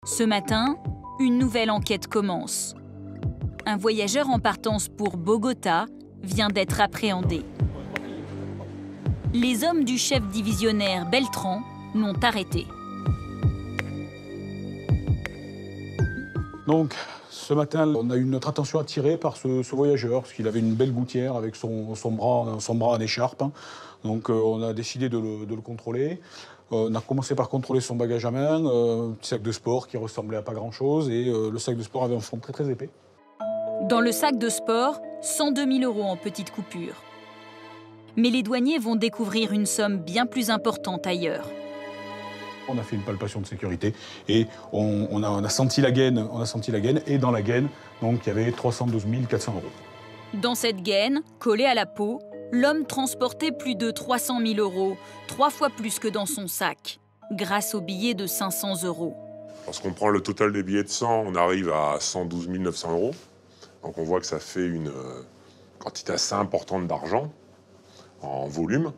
Ce matin, une nouvelle enquête commence. Un voyageur en partance pour Bogota vient d'être appréhendé. Les hommes du chef divisionnaire Beltran l'ont arrêté. Donc, ce matin, on a eu notre attention attirée par ce voyageur, parce qu'il avait une belle gouttière avec son bras en écharpe. Donc, on a décidé de le contrôler. On a commencé par contrôler son bagage à main, un petit sac de sport qui ressemblait à pas grand-chose, et le sac de sport avait un fond très très épais. Dans le sac de sport, 102 000 € en petites coupures. Mais les douaniers vont découvrir une somme bien plus importante ailleurs. On a fait une palpation de sécurité et on a senti la gaine, et dans la gaine, donc, il y avait 312 400 €. Dans cette gaine, collée à la peau, l'homme transportait plus de 300 000 €, 3 fois plus que dans son sac, grâce aux billets de 500 €. Lorsqu'on prend le total des billets de 100, on arrive à 112 900 €. Donc on voit que ça fait une quantité assez importante d'argent en volume.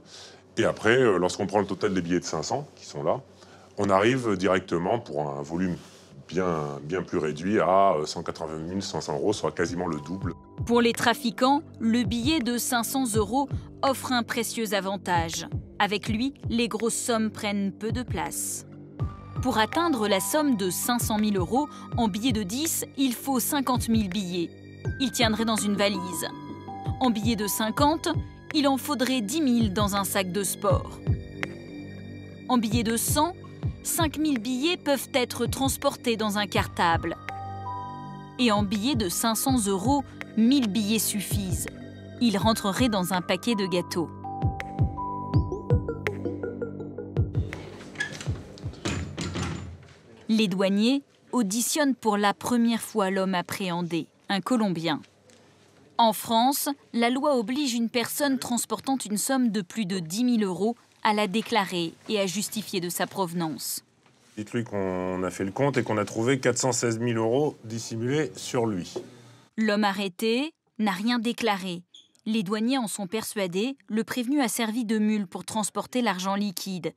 Et après, lorsqu'on prend le total des billets de 500 qui sont là, on arrive directement pour un volume bien plus réduit à 180 500 €, soit quasiment le double. Pour les trafiquants, le billet de 500 € offre un précieux avantage. Avec lui, les grosses sommes prennent peu de place. Pour atteindre la somme de 500 000 € en billets de 10, il faut 50 000 billets. Il tiendrait dans une valise. En billets de 50, il en faudrait 10 000 dans un sac de sport. En billets de 100, 5 000 billets peuvent être transportés dans un cartable. Et en billets de 500 €, 1000 billets suffisent. Ils rentreraient dans un paquet de gâteaux. Les douaniers auditionnent pour la première fois l'homme appréhendé, un Colombien. En France, la loi oblige une personne transportant une somme de plus de 10 000 € à la déclarer et à justifier de sa provenance. Dites-lui qu'on a fait le compte et qu'on a trouvé 416 000 € dissimulés sur lui. L'homme arrêté n'a rien déclaré. Les douaniers en sont persuadés, le prévenu a servi de mule pour transporter l'argent liquide.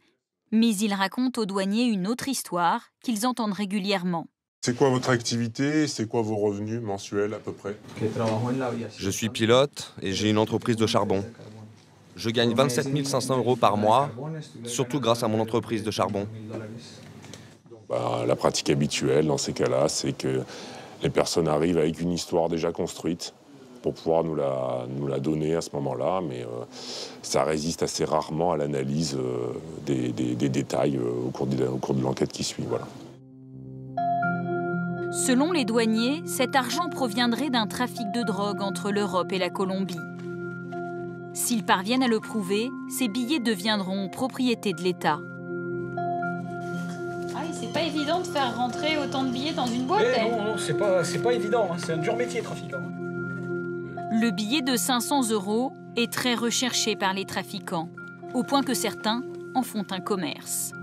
Mais il raconte aux douaniers une autre histoire qu'ils entendent régulièrement. C'est quoi votre activité? C'est quoi vos revenus mensuels à peu près? Je suis pilote et j'ai une entreprise de charbon. Je gagne 27 500 € par mois, surtout grâce à mon entreprise de charbon. La pratique habituelle dans ces cas-là, c'est que les personnes arrivent avec une histoire déjà construite pour pouvoir nous la donner à ce moment-là, mais ça résiste assez rarement à l'analyse des détails au cours de l'enquête qui suit. Voilà. Selon les douaniers, cet argent proviendrait d'un trafic de drogue entre l'Europe et la Colombie. S'ils parviennent à le prouver, ces billets deviendront propriété de l'État. Ah oui, c'est pas évident de faire rentrer autant de billets dans une boîte. Non, c'est pas évident, hein. C'est un dur métier, trafiquant. Le billet de 500 € est très recherché par les trafiquants, au point que certains en font un commerce.